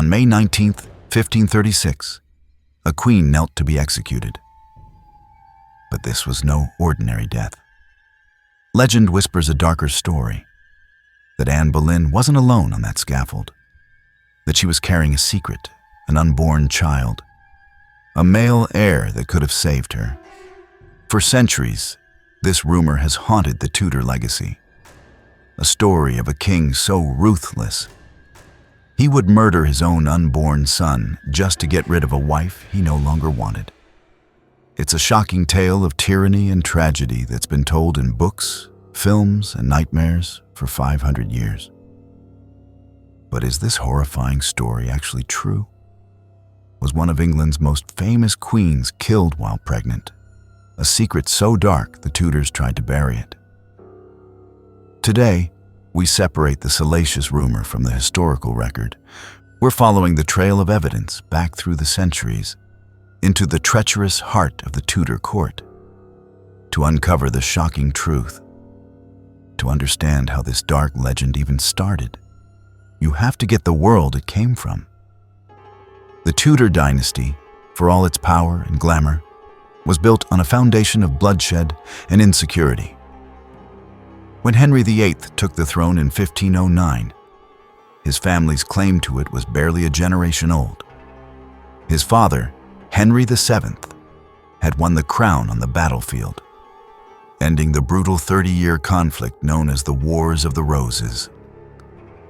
On May 19, 1536, a queen knelt to be executed. But this was no ordinary death. Legend whispers a darker story, that Anne Boleyn wasn't alone on that scaffold, that she was carrying a secret, an unborn child, a male heir that could have saved her. For centuries, this rumor has haunted the Tudor legacy, a story of a king so ruthless he would murder his own unborn son just to get rid of a wife he no longer wanted. It's a shocking tale of tyranny and tragedy that's been told in books, films, and nightmares for 500 years. But is this horrifying story actually true? Was one of England's most famous queens killed while pregnant? A secret so dark the Tudors tried to bury it. Today, we separate the salacious rumor from the historical record. We're following the trail of evidence back through the centuries into the treacherous heart of the Tudor court to uncover the shocking truth. To understand how this dark legend even started, you have to get the world it came from. The Tudor dynasty, for all its power and glamour, was built on a foundation of bloodshed and insecurity. When Henry VIII took the throne in 1509, his family's claim to it was barely a generation old. His father, Henry VII, had won the crown on the battlefield, ending the brutal 30-year conflict known as the Wars of the Roses.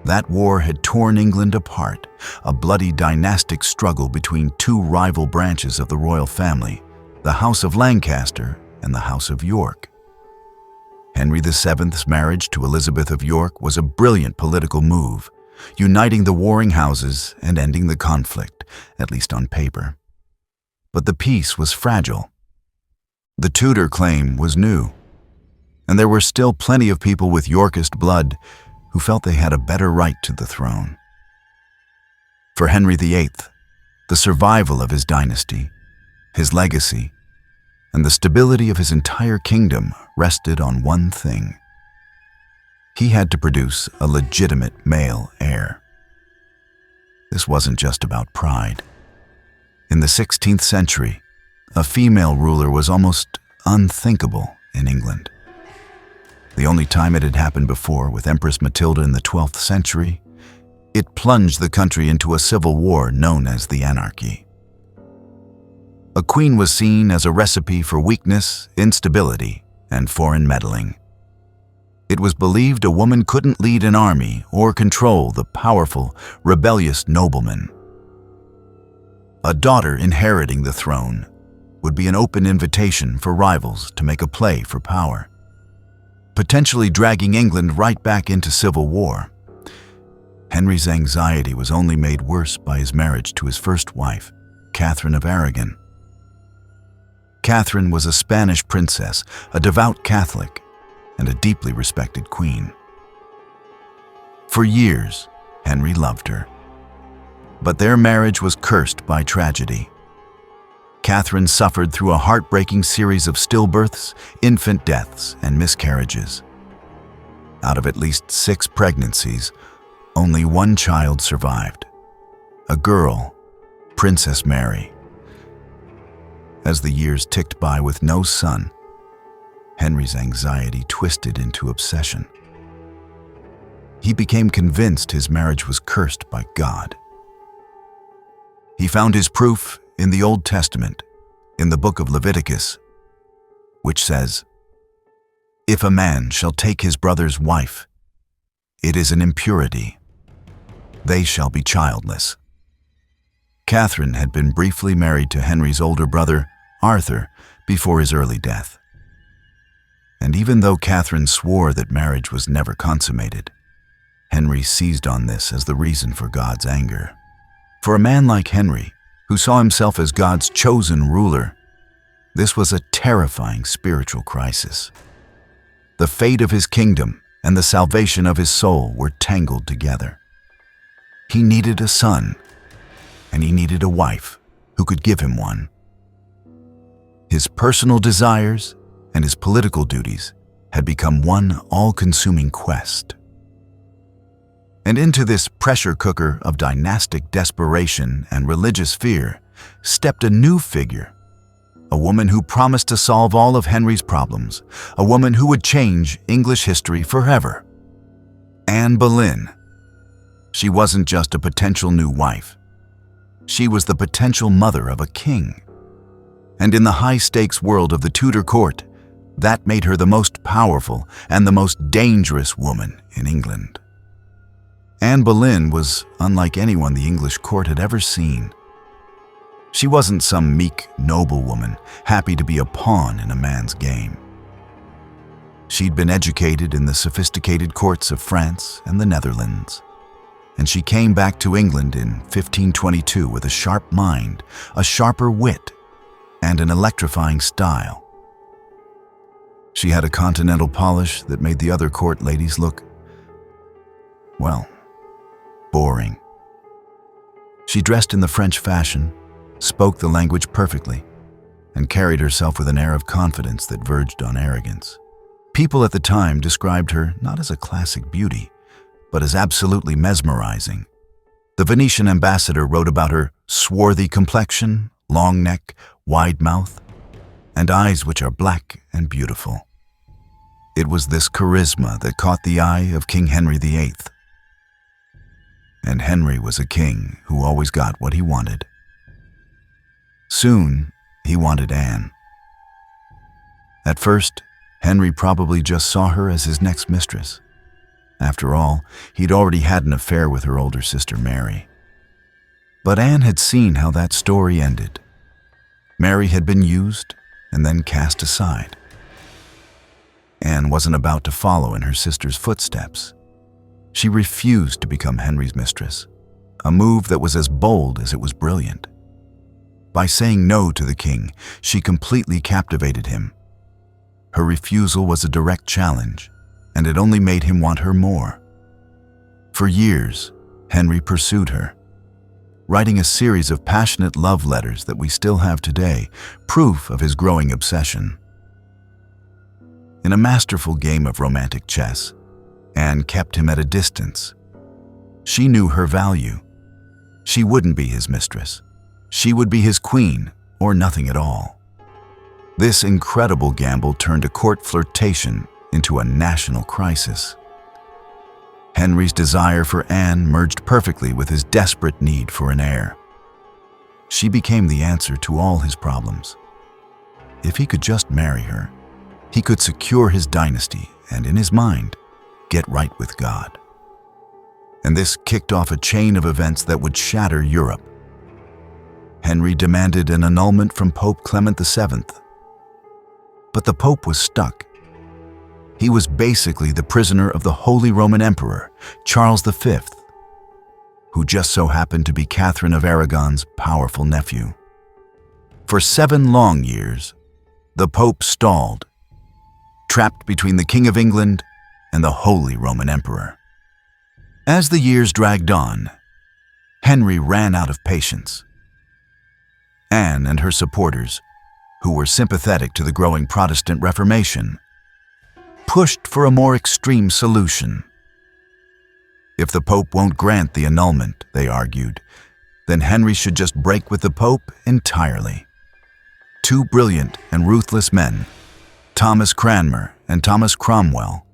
That war had torn England apart, a bloody dynastic struggle between two rival branches of the royal family, the House of Lancaster and the House of York. Henry VII's marriage to Elizabeth of York was a brilliant political move, uniting the warring houses and ending the conflict, at least on paper. But the peace was fragile. The Tudor claim was new, and there were still plenty of people with Yorkist blood who felt they had a better right to the throne. For Henry VIII, the survival of his dynasty, his legacy, and the stability of his entire kingdom rested on one thing. He had to produce a legitimate male heir. This wasn't just about pride. In the 16th century, a female ruler was almost unthinkable in England. The only time it had happened before, with Empress Matilda in the 12th century, it plunged the country into a civil war known as the Anarchy. A queen was seen as a recipe for weakness, instability, and foreign meddling. It was believed a woman couldn't lead an army or control the powerful, rebellious noblemen. A daughter inheriting the throne would be an open invitation for rivals to make a play for power, potentially dragging England right back into civil war. Henry's anxiety was only made worse by his marriage to his first wife, Catherine of Aragon. Catherine was a Spanish princess, a devout Catholic, and a deeply respected queen. For years, Henry loved her. But their marriage was cursed by tragedy. Catherine suffered through a heartbreaking series of stillbirths, infant deaths, and miscarriages. Out of at least 6 pregnancies, only one child survived, a girl, Princess Mary. As the years ticked by with no son, Henry's anxiety twisted into obsession. He became convinced his marriage was cursed by God. He found his proof in the Old Testament, in the book of Leviticus, which says, "If a man shall take his brother's wife, it is an impurity. They shall be childless." Catherine had been briefly married to Henry's older brother, Arthur, before his early death. And even though Catherine swore that marriage was never consummated, Henry seized on this as the reason for God's anger. For a man like Henry, who saw himself as God's chosen ruler, this was a terrifying spiritual crisis. The fate of his kingdom and the salvation of his soul were tangled together. He needed a son, and he needed a wife who could give him one. His personal desires and his political duties had become one all-consuming quest. And into this pressure cooker of dynastic desperation and religious fear stepped a new figure, a woman who promised to solve all of Henry's problems, a woman who would change English history forever. Anne Boleyn. She wasn't just a potential new wife. She was the potential mother of a king. And in the high-stakes world of the Tudor court, that made her the most powerful and the most dangerous woman in England. Anne Boleyn was unlike anyone the English court had ever seen. She wasn't some meek noblewoman happy to be a pawn in a man's game. She'd been educated in the sophisticated courts of France and the Netherlands, and she came back to England in 1522 with a sharp mind, a sharper wit, and an electrifying style. She had a continental polish that made the other court ladies look, well, boring. She dressed in the French fashion, spoke the language perfectly, and carried herself with an air of confidence that verged on arrogance. People at the time described her not as a classic beauty, but as absolutely mesmerizing. The Venetian ambassador wrote about her swarthy complexion, long neck, wide mouth, and eyes which are black and beautiful. It was this charisma that caught the eye of King Henry VIII. And Henry was a king who always got what he wanted. Soon, he wanted Anne. At first, Henry probably just saw her as his next mistress. After all, he'd already had an affair with her older sister Mary. But Anne had seen how that story ended. Mary had been used and then cast aside. Anne wasn't about to follow in her sister's footsteps. She refused to become Henry's mistress, a move that was as bold as it was brilliant. By saying no to the king, she completely captivated him. Her refusal was a direct challenge, and it only made him want her more. For years, Henry pursued her, writing a series of passionate love letters that we still have today, proof of his growing obsession. In a masterful game of romantic chess, Anne kept him at a distance. She knew her value. She wouldn't be his mistress. She would be his queen, or nothing at all. This incredible gamble turned a court flirtation into a national crisis. Henry's desire for Anne merged perfectly with his desperate need for an heir. She became the answer to all his problems. If he could just marry her, he could secure his dynasty and, in his mind, get right with God. And this kicked off a chain of events that would shatter Europe. Henry demanded an annulment from Pope Clement VII. But the Pope was stuck. He was basically the prisoner of the Holy Roman Emperor, Charles V, who just so happened to be Catherine of Aragon's powerful nephew. For 7 long years, the Pope stalled, trapped between the King of England and the Holy Roman Emperor. As the years dragged on, Henry ran out of patience. Anne and her supporters, who were sympathetic to the growing Protestant Reformation, pushed for a more extreme solution. If the Pope won't grant the annulment, they argued, then Henry should just break with the Pope entirely. 2 brilliant and ruthless men, Thomas Cranmer and Thomas Cromwell,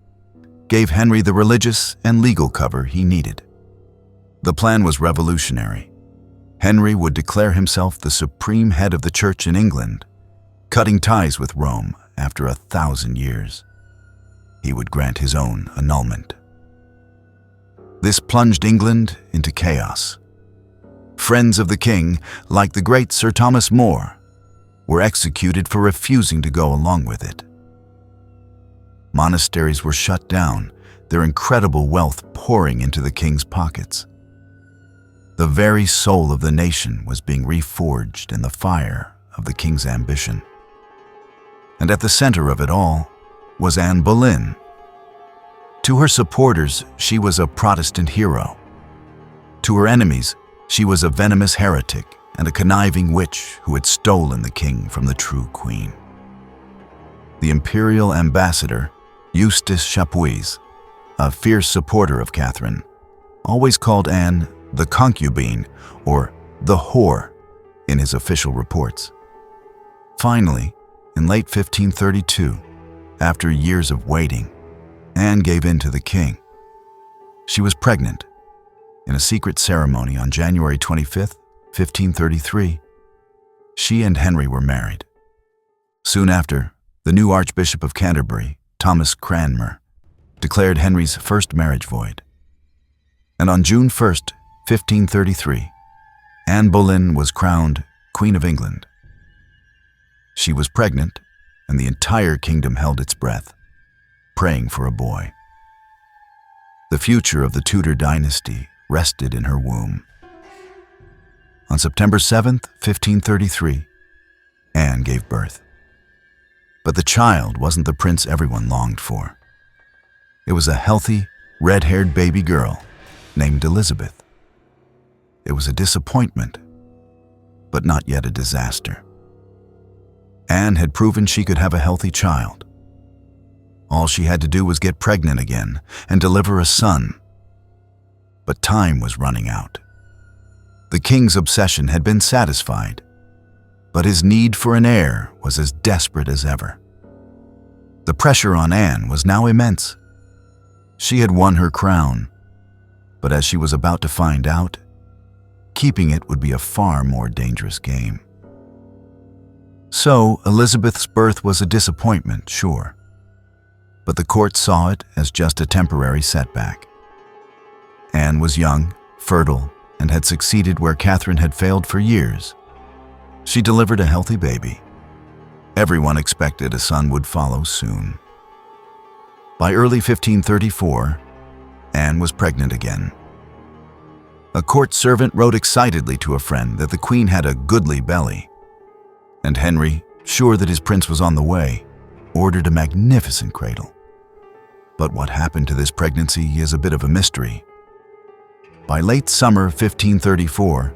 gave Henry the religious and legal cover he needed. The plan was revolutionary. Henry would declare himself the supreme head of the church in England, cutting ties with Rome after 1,000 years. He would grant his own annulment. This plunged England into chaos. Friends of the king, like the great Sir Thomas More, were executed for refusing to go along with it. Monasteries were shut down, their incredible wealth pouring into the king's pockets. The very soul of the nation was being reforged in the fire of the king's ambition. And at the center of it all was Anne Boleyn. To her supporters, she was a Protestant hero. To her enemies, she was a venomous heretic and a conniving witch who had stolen the king from the true queen. The imperial ambassador, Eustace Chapuis, a fierce supporter of Catherine, always called Anne the concubine or the whore in his official reports. Finally, in late 1532, after years of waiting, Anne gave in to the king. She was pregnant. In a secret ceremony on January 25, 1533, she and Henry were married. Soon after, the new Archbishop of Canterbury, Thomas Cromwell, declared Henry's first marriage void. And on June 1, 1533, Anne Boleyn was crowned Queen of England. She was pregnant, and the entire kingdom held its breath, praying for a boy. The future of the Tudor dynasty rested in her womb. On September 7, 1533, Anne gave birth. But the child wasn't the prince everyone longed for. It was a healthy, red-haired baby girl named Elizabeth. It was a disappointment, but not yet a disaster. Anne had proven she could have a healthy child. All she had to do was get pregnant again and deliver a son. But time was running out. The king's obsession had been satisfied, but his need for an heir was as desperate as ever. The pressure on Anne was now immense. She had won her crown, but as she was about to find out, keeping it would be a far more dangerous game. So, Elizabeth's birth was a disappointment, sure, but the court saw it as just a temporary setback. Anne was young, fertile, and had succeeded where Catherine had failed for years. She delivered a healthy baby. Everyone expected a son would follow soon. By early 1534, Anne was pregnant again. A court servant wrote excitedly to a friend that the queen had a goodly belly, and Henry, sure that his prince was on the way, ordered a magnificent cradle. But what happened to this pregnancy is a bit of a mystery. By late summer 1534,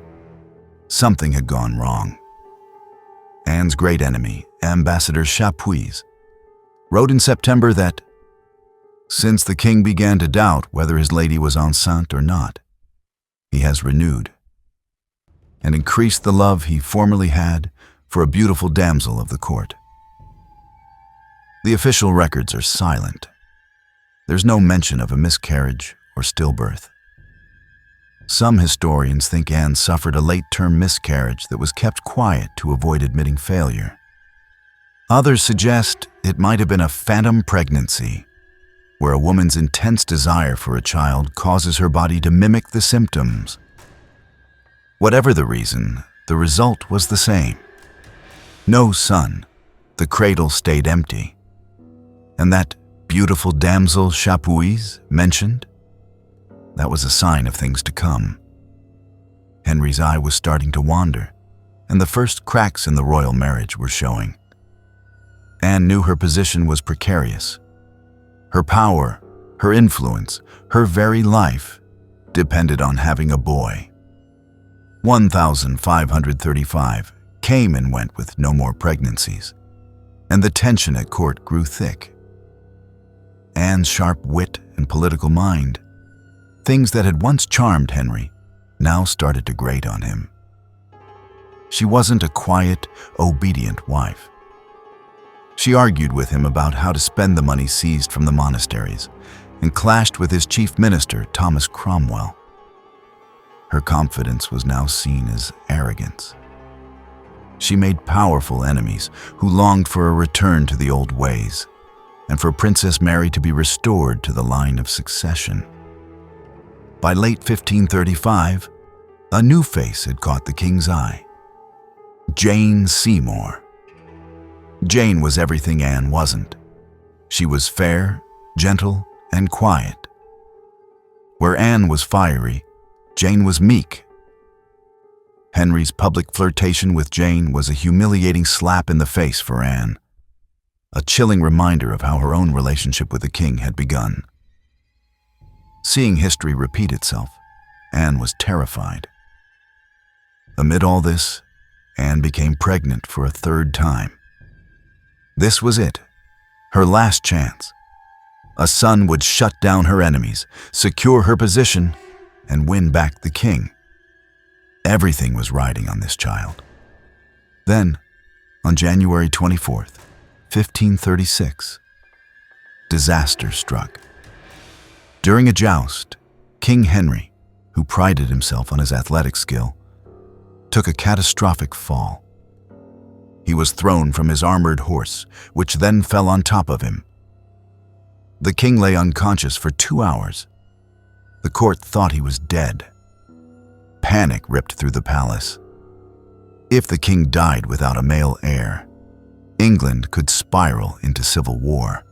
something had gone wrong. Anne's great enemy, Ambassador Chapuis, wrote in September that, since the king began to doubt whether his lady was enceinte or not, he has renewed and increased the love he formerly had for a beautiful damsel of the court. The official records are silent. There's no mention of a miscarriage or stillbirth. Some historians think Anne suffered a late-term miscarriage that was kept quiet to avoid admitting failure. Others suggest it might have been a phantom pregnancy, where a woman's intense desire for a child causes her body to mimic the symptoms. Whatever the reason, the result was the same. No son, the cradle stayed empty. And that beautiful damsel Chapuis mentioned, that was a sign of things to come. Henry's eye was starting to wander, and the first cracks in the royal marriage were showing. Anne knew her position was precarious. Her power, her influence, her very life depended on having a boy. 1535 came and went with no more pregnancies, and the tension at court grew thick. Anne's sharp wit and political mind, things that had once charmed Henry, now started to grate on him. She wasn't a quiet, obedient wife. She argued with him about how to spend the money seized from the monasteries and clashed with his chief minister, Thomas Cromwell. Her confidence was now seen as arrogance. She made powerful enemies who longed for a return to the old ways and for Princess Mary to be restored to the line of succession. By late 1535, a new face had caught the king's eye. Jane Seymour. Jane was everything Anne wasn't. She was fair, gentle, and quiet. Where Anne was fiery, Jane was meek. Henry's public flirtation with Jane was a humiliating slap in the face for Anne, a chilling reminder of how her own relationship with the king had begun. Seeing history repeat itself, Anne was terrified. Amid all this, Anne became pregnant for a third time. This was it, her last chance. A son would shut down her enemies, secure her position, and win back the king. Everything was riding on this child. Then, on January 24th, 1536, disaster struck. During a joust, King Henry, who prided himself on his athletic skill, took a catastrophic fall. He was thrown from his armored horse, which then fell on top of him. The king lay unconscious for 2 hours. The court thought he was dead. Panic ripped through the palace. If the king died without a male heir, England could spiral into civil war.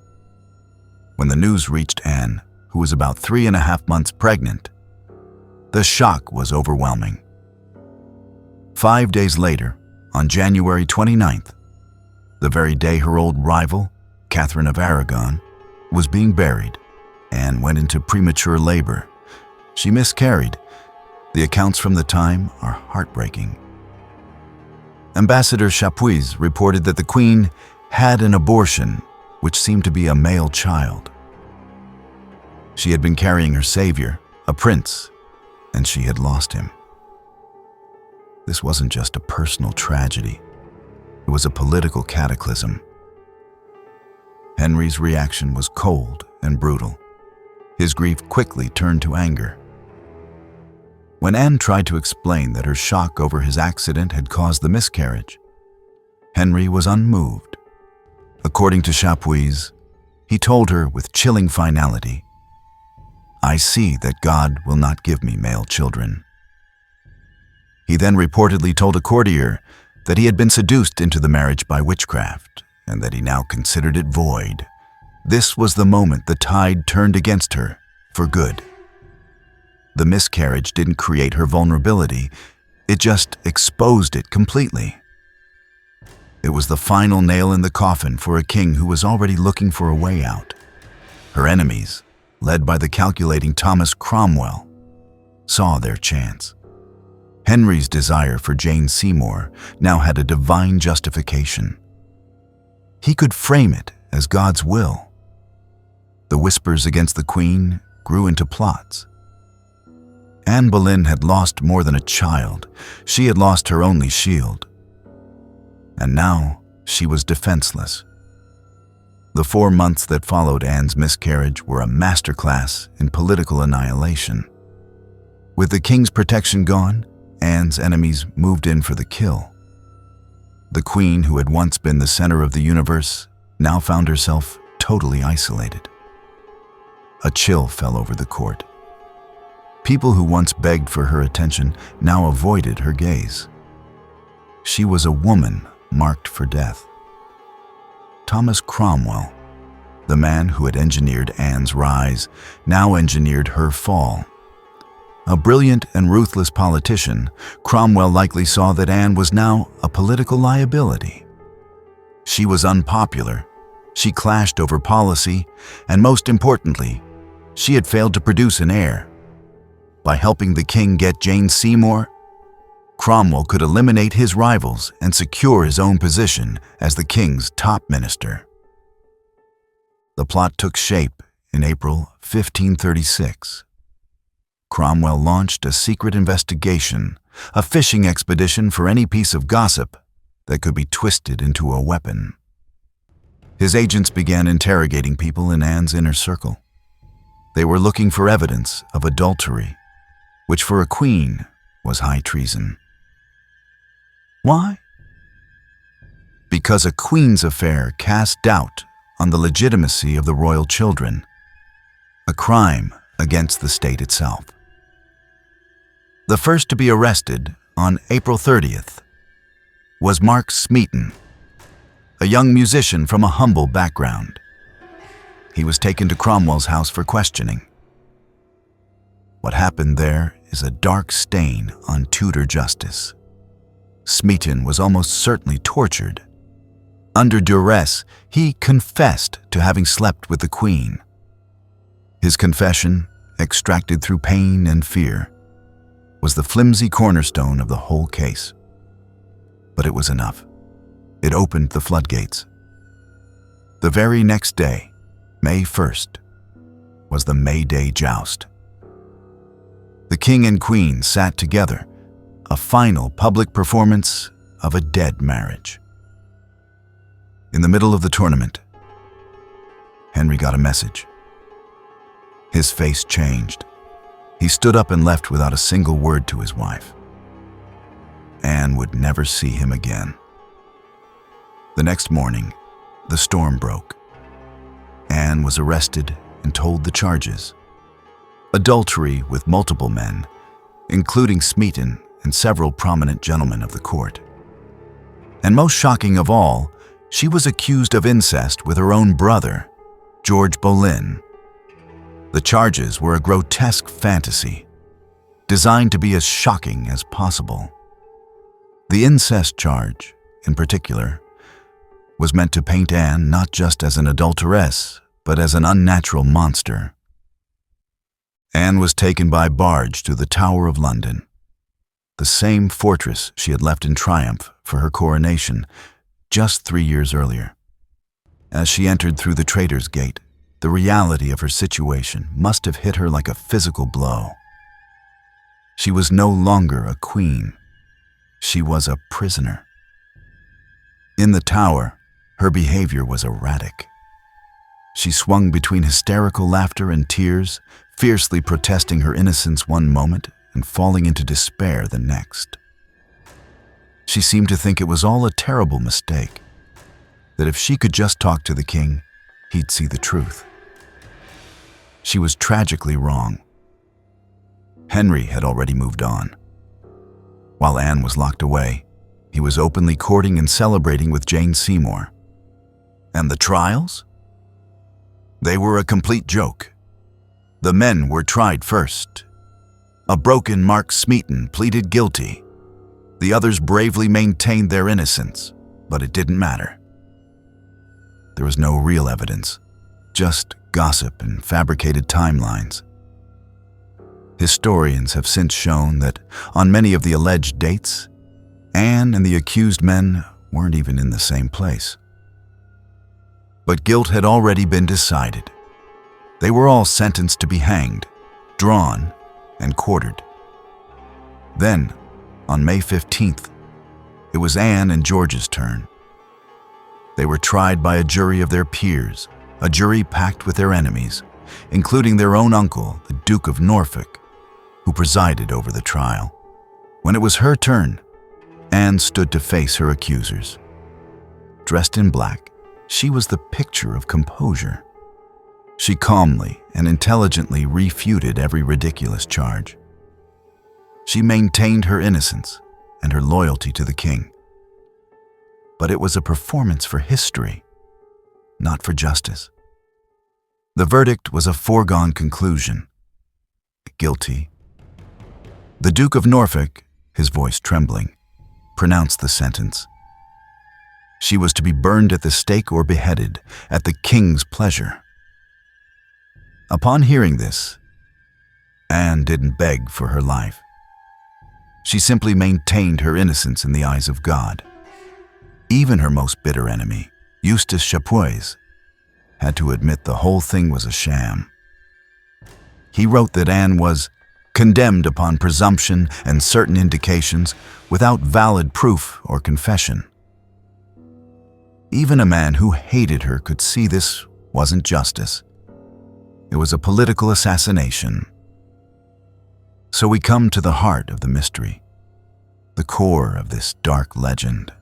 When the news reached Anne, who was about 3.5 months pregnant, the shock was overwhelming. 5 days later, on January 29th, the very day her old rival, Catherine of Aragon, was being buried, Anne went into premature labor. She miscarried. The accounts from the time are heartbreaking. Ambassador Chapuis reported that the Queen had an abortion, which seemed to be a male child. She had been carrying her savior, a prince, and she had lost him. This wasn't just a personal tragedy. It was a political cataclysm. Henry's reaction was cold and brutal. His grief quickly turned to anger. When Anne tried to explain that her shock over his accident had caused the miscarriage, Henry was unmoved. According to Chapuis, he told her with chilling finality, "I see that God will not give me male children." He then reportedly told a courtier that he had been seduced into the marriage by witchcraft and that he now considered it void. This was the moment the tide turned against her for good. The miscarriage didn't create her vulnerability, it just exposed it completely. It was the final nail in the coffin for a king who was already looking for a way out. Her enemies, led by the calculating Thomas Cromwell, saw their chance. Henry's desire for Jane Seymour now had a divine justification. He could frame it as God's will. The whispers against the Queen grew into plots. Anne Boleyn had lost more than a child. She had lost her only shield. And now she was defenseless. The 4 months that followed Anne's miscarriage were a masterclass in political annihilation. With the king's protection gone, Anne's enemies moved in for the kill. The Queen, who had once been the center of the universe, now found herself totally isolated. A chill fell over the court. People who once begged for her attention now avoided her gaze. She was a woman marked for death. Thomas Cromwell, the man who had engineered Anne's rise, now engineered her fall. A brilliant and ruthless politician, Cromwell likely saw that Anne was now a political liability. She was unpopular, she clashed over policy, and most importantly, she had failed to produce an heir. By helping the king get Jane Seymour, Cromwell could eliminate his rivals and secure his own position as the king's top minister. The plot took shape in April 1536. Cromwell launched a secret investigation, a fishing expedition for any piece of gossip that could be twisted into a weapon. His agents began interrogating people in Anne's inner circle. They were looking for evidence of adultery, which for a queen was high treason. Why? Because a queen's affair cast doubt on the legitimacy of the royal children, a crime against the state itself. The first to be arrested on April 30th was Mark Smeaton, a young musician from a humble background. He was taken to Cromwell's house for questioning. What happened there is a dark stain on Tudor justice. Smeaton was almost certainly tortured. Under duress, he confessed to having slept with the Queen. His confession, extracted through pain and fear, was the flimsy cornerstone of the whole case. But it was enough. It opened the floodgates. The very next day, May 1st, was the May Day joust. The king and queen sat together, a final public performance of a dead marriage. In the middle of the tournament, Henry got a message. His face changed. He stood up and left without a single word to his wife. Anne would never see him again. The next morning, the storm broke. Anne was arrested and told the charges: adultery with multiple men, including Smeaton and several prominent gentlemen of the court. And most shocking of all, she was accused of incest with her own brother, George Boleyn. The charges were a grotesque fantasy, designed to be as shocking as possible. The incest charge, in particular, was meant to paint Anne not just as an adulteress, but as an unnatural monster. Anne was taken by barge to the Tower of London, the same fortress she had left in triumph for her coronation just 3 years earlier. As she entered through the Traitor's Gate, the reality of her situation must have hit her like a physical blow. She was no longer a queen. She was a prisoner. In the Tower, her behavior was erratic. She swung between hysterical laughter and tears, fiercely protesting her innocence one moment and falling into despair the next. She seemed to think it was all a terrible mistake, that if she could just talk to the king, he'd see the truth. She was tragically wrong. Henry had already moved on. While Anne was locked away, he was openly courting and celebrating with Jane Seymour. And the trials? They were a complete joke. The men were tried first. A broken Mark Smeaton pleaded guilty. The others bravely maintained their innocence, but it didn't matter. There was no real evidence, just gossip and fabricated timelines. Historians have since shown that on many of the alleged dates, Anne and the accused men weren't even in the same place. But guilt had already been decided. They were all sentenced to be hanged, drawn, and quartered. Then, on May 15th, it was Anne and George's turn. They were tried by a jury of their peers, a jury packed with their enemies, including their own uncle, the Duke of Norfolk, who presided over the trial. When it was her turn, Anne stood to face her accusers. Dressed in black, she was the picture of composure. She calmly and intelligently refuted every ridiculous charge. She maintained her innocence and her loyalty to the king. But it was a performance for history, not for justice. The verdict was a foregone conclusion. Guilty. The Duke of Norfolk, his voice trembling, pronounced the sentence. She was to be burned at the stake or beheaded at the king's pleasure. Upon hearing this, Anne didn't beg for her life. She simply maintained her innocence in the eyes of God. Even her most bitter enemy, Eustace Chapuis, had to admit the whole thing was a sham. He wrote that Anne was condemned upon presumption and certain indications without valid proof or confession. Even a man who hated her could see this wasn't justice. It was a political assassination. So we come to the heart of the mystery, the core of this dark legend.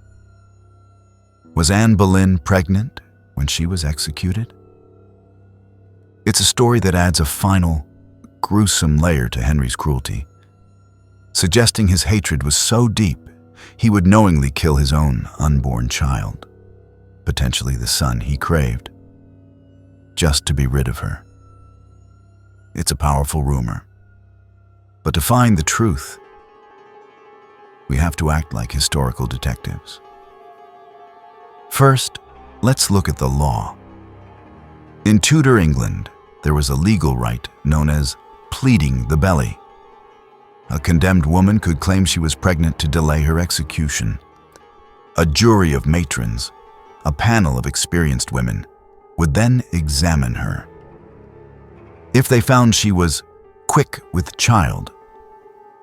Was Anne Boleyn pregnant when she was executed? It's a story that adds a final, gruesome layer to Henry's cruelty, suggesting his hatred was so deep he would knowingly kill his own unborn child, potentially the son he craved, just to be rid of her. It's a powerful rumor. But to find the truth, we have to act like historical detectives. First, let's look at the law. In Tudor England, there was a legal right known as pleading the belly. A condemned woman could claim she was pregnant to delay her execution. A jury of matrons, a panel of experienced women, would then examine her. If they found she was quick with child,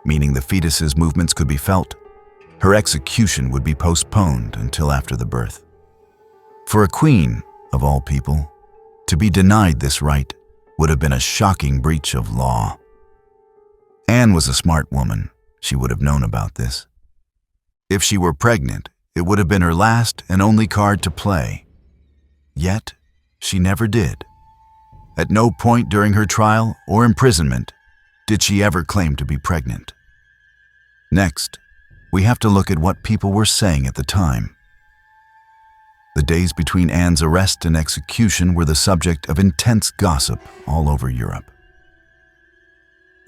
meaning the fetus's movements could be felt, her execution would be postponed until after the birth. For a queen, of all people, to be denied this right would have been a shocking breach of law. Anne was a smart woman. She would have known about this. If she were pregnant, it would have been her last and only card to play. Yet, she never did. At no point during her trial or imprisonment did she ever claim to be pregnant. Next, we have to look at what people were saying at the time. The days between Anne's arrest and execution were the subject of intense gossip all over Europe.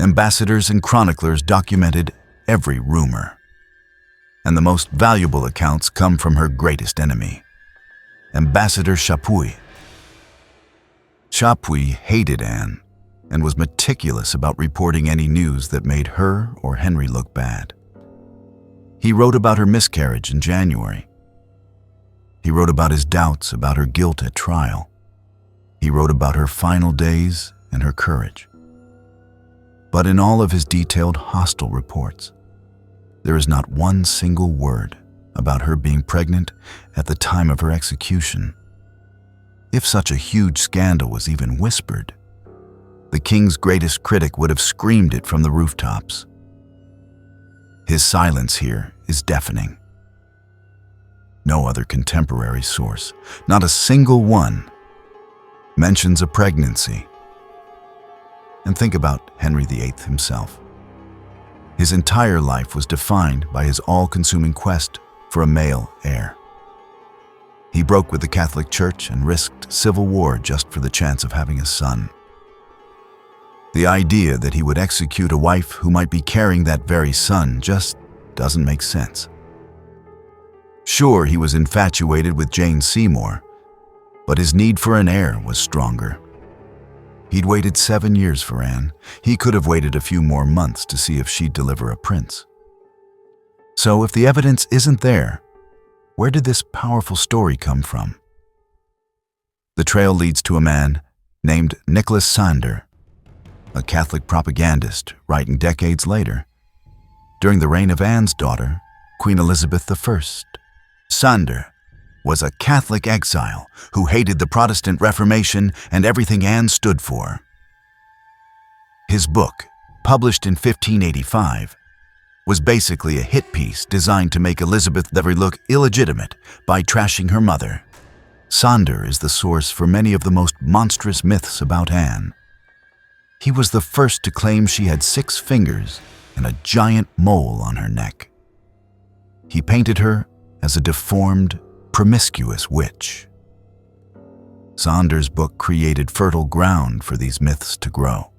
Ambassadors and chroniclers documented every rumor, and the most valuable accounts come from her greatest enemy, Ambassador Chapuis. Chapuis hated Anne and was meticulous about reporting any news that made her or Henry look bad. He wrote about her miscarriage in January. He wrote about his doubts about her guilt at trial. He wrote about her final days and her courage. But in all of his detailed hostile reports, there is not one single word about her being pregnant at the time of her execution. If such a huge scandal was even whispered, the king's greatest critic would have screamed it from the rooftops. His silence here is deafening. No other contemporary source, not a single one, mentions a pregnancy. And think about Henry VIII himself. His entire life was defined by his all-consuming quest for a male heir. He broke with the Catholic Church and risked civil war just for the chance of having a son. The idea that he would execute a wife who might be carrying that very son just doesn't make sense. Sure, he was infatuated with Jane Seymour, but his need for an heir was stronger. He'd waited 7 years for Anne. He could have waited a few more months to see if she'd deliver a prince. So if the evidence isn't there, where did this powerful story come from? The trail leads to a man named Nicholas Sander, a Catholic propagandist writing decades later, during the reign of Anne's daughter, Queen Elizabeth I. Sander was a Catholic exile who hated the Protestant Reformation and everything Anne stood for. His book, published in 1585, was basically a hit piece designed to make Elizabeth II look illegitimate by trashing her mother. Sander is the source for many of the most monstrous myths about Anne. He was the first to claim she had 6 fingers and a giant mole on her neck. He painted her as a deformed, promiscuous witch. Sander's book created fertile ground for these myths to grow.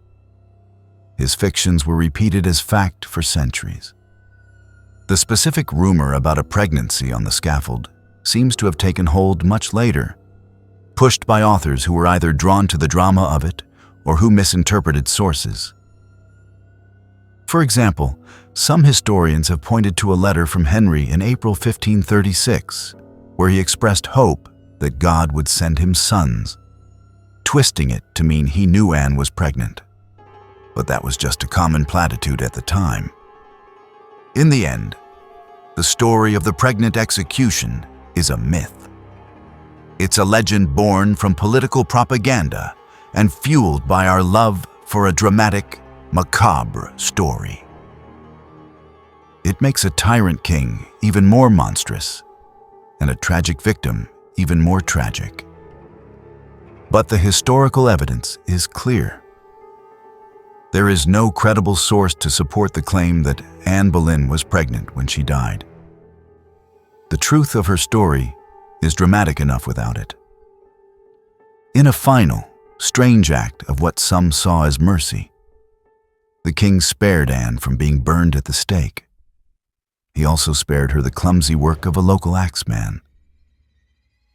His fictions were repeated as fact for centuries. The specific rumor about a pregnancy on the scaffold seems to have taken hold much later, pushed by authors who were either drawn to the drama of it or who misinterpreted sources. For example, some historians have pointed to a letter from Henry in April 1536, where he expressed hope that God would send him sons, twisting it to mean he knew Anne was pregnant. But that was just a common platitude at the time. In the end, the story of the pregnant execution is a myth. It's a legend born from political propaganda and fueled by our love for a dramatic, macabre story. It makes a tyrant king even more monstrous and a tragic victim even more tragic. But the historical evidence is clear. There is no credible source to support the claim that Anne Boleyn was pregnant when she died. The truth of her story is dramatic enough without it. In a final, strange act of what some saw as mercy, the king spared Anne from being burned at the stake. He also spared her the clumsy work of a local axeman.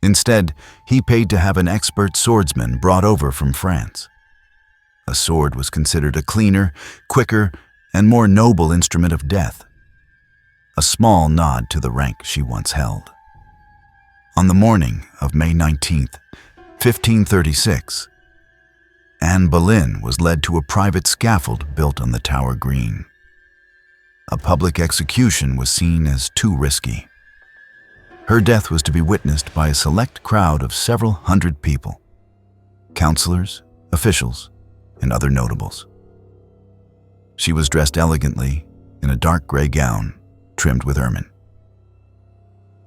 Instead, he paid to have an expert swordsman brought over from France. A sword was considered a cleaner, quicker, and more noble instrument of death, a small nod to the rank she once held. On the morning of May 19th, 1536, Anne Boleyn was led to a private scaffold built on the Tower Green. A public execution was seen as too risky. Her death was to be witnessed by a select crowd of several hundred people, counselors, officials, and other notables. She was dressed elegantly in a dark gray gown trimmed with ermine.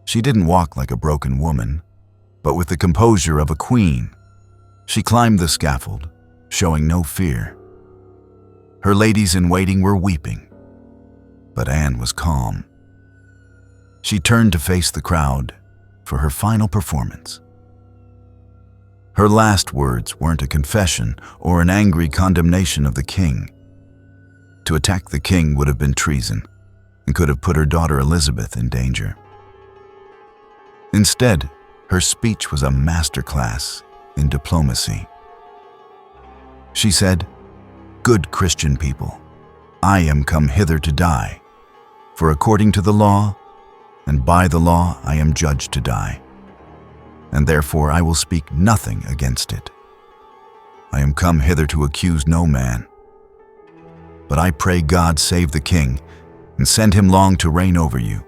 She didn't walk like a broken woman, but with the composure of a queen. She climbed the scaffold, showing no fear. Her ladies-in-waiting were weeping, but Anne was calm. She turned to face the crowd for her final performance. Her last words weren't a confession or an angry condemnation of the king. To attack the king would have been treason and could have put her daughter Elizabeth in danger. Instead, her speech was a masterclass in diplomacy. She said, "Good Christian people, I am come hither to die, for according to the law, and by the law I am judged to die, and therefore I will speak nothing against it. I am come hither to accuse no man. But I pray God save the king, and send him long to reign over you.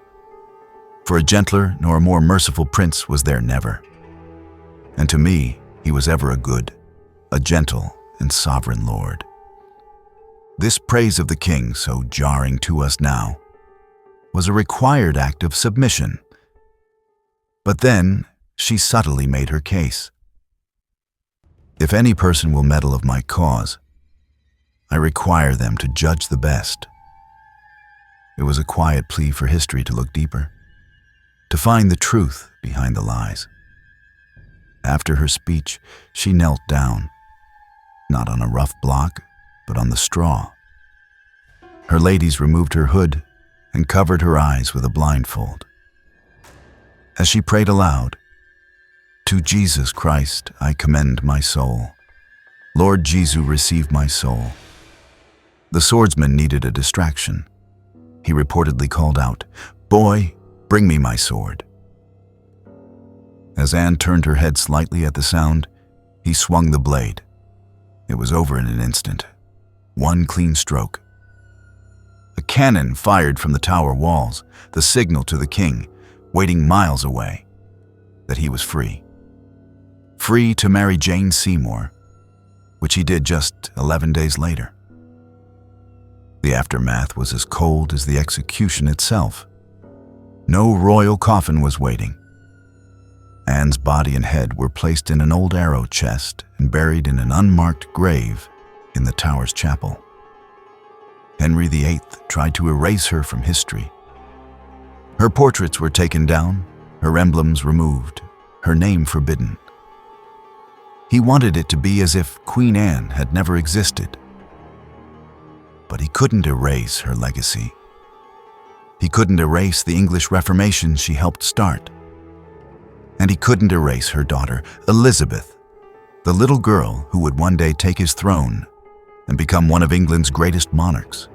For a gentler nor a more merciful prince was there never. And to me he was ever a good, a gentle and sovereign lord." This praise of the king, so jarring to us now, was a required act of submission. But then she subtly made her case. "If any person will meddle of my cause, I require them to judge the best." It was a quiet plea for history to look deeper, to find the truth behind the lies. After her speech, she knelt down, not on a rough block, but on the straw. Her ladies removed her hood and covered her eyes with a blindfold. As she prayed aloud, "To Jesus Christ I commend my soul. Lord Jesus, receive my soul." The swordsman needed a distraction. He reportedly called out, "Boy, bring me my sword." As Anne turned her head slightly at the sound, he swung the blade. It was over in an instant. One clean stroke. A cannon fired from the tower walls, the signal to the king, waiting miles away, that he was free. Free to marry Jane Seymour, which he did just 11 days later. The aftermath was as cold as the execution itself. No royal coffin was waiting. Anne's body and head were placed in an old arrow chest and buried in an unmarked grave in the Tower's chapel. Henry VIII tried to erase her from history. Her portraits were taken down, her emblems removed, her name forbidden. He wanted it to be as if Queen Anne had never existed. But he couldn't erase her legacy. He couldn't erase the English Reformation she helped start. And he couldn't erase her daughter, Elizabeth, the little girl who would one day take his throne and become one of England's greatest monarchs.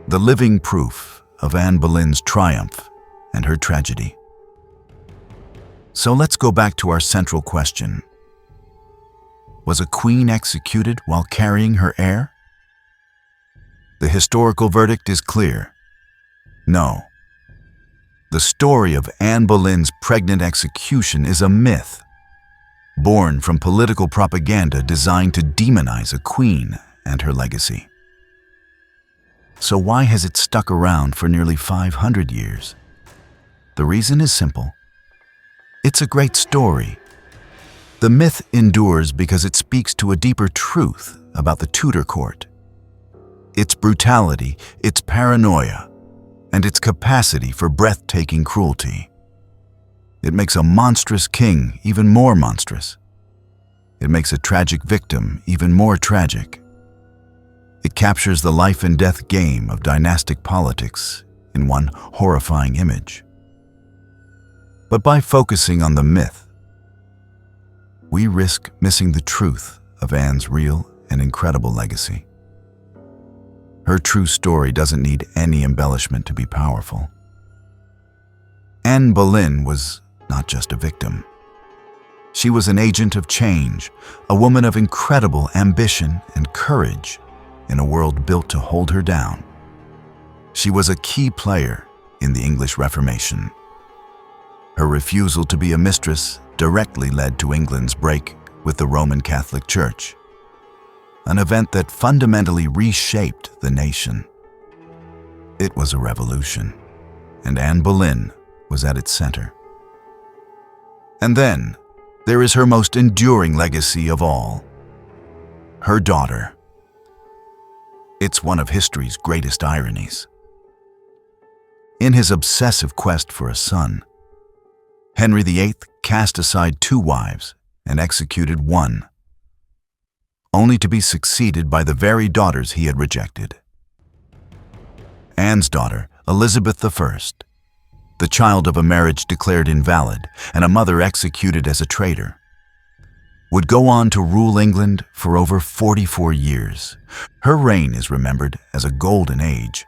The living proof of Anne Boleyn's triumph and her tragedy. So let's go back to our central question. Was a queen executed while carrying her heir? The historical verdict is clear. No. The story of Anne Boleyn's pregnant execution is a myth, born from political propaganda designed to demonize a queen and her legacy. So why has it stuck around for nearly 500 years? The reason is simple. It's a great story. The myth endures because it speaks to a deeper truth about the Tudor court. Its brutality, its paranoia, and its capacity for breathtaking cruelty. It makes a monstrous king even more monstrous. It makes a tragic victim even more tragic. It captures the life and death game of dynastic politics in one horrifying image. But by focusing on the myth, we risk missing the truth of Anne's real and incredible legacy. Her true story doesn't need any embellishment to be powerful. Anne Boleyn was not just a victim. She was an agent of change, a woman of incredible ambition and courage in a world built to hold her down. She was a key player in the English Reformation. Her refusal to be a mistress directly led to England's break with the Roman Catholic Church, an event that fundamentally reshaped the nation. It was a revolution, and Anne Boleyn was at its center. And then, there is her most enduring legacy of all, her daughter. It's one of history's greatest ironies. In his obsessive quest for a son, Henry VIII cast aside 2 wives and executed one, only to be succeeded by the very daughters he had rejected. Anne's daughter, Elizabeth I, the child of a marriage declared invalid and a mother executed as a traitor, would go on to rule England for over 44 years. Her reign is remembered as a golden age.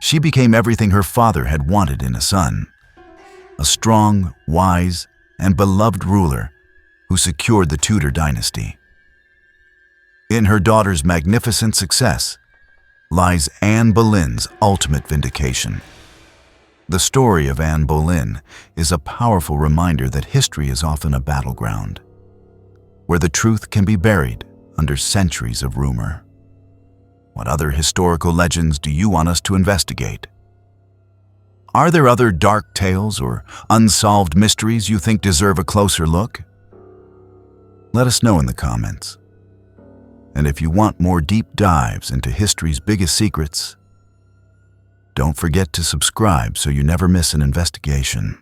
She became everything her father had wanted in a son, a strong, wise, and beloved ruler who secured the Tudor dynasty. In her daughter's magnificent success lies Anne Boleyn's ultimate vindication. The story of Anne Boleyn is a powerful reminder that history is often a battleground, where the truth can be buried under centuries of rumor. What other historical legends do you want us to investigate? Are there other dark tales or unsolved mysteries you think deserve a closer look? Let us know in the comments. And if you want more deep dives into history's biggest secrets, don't forget to subscribe so you never miss an investigation.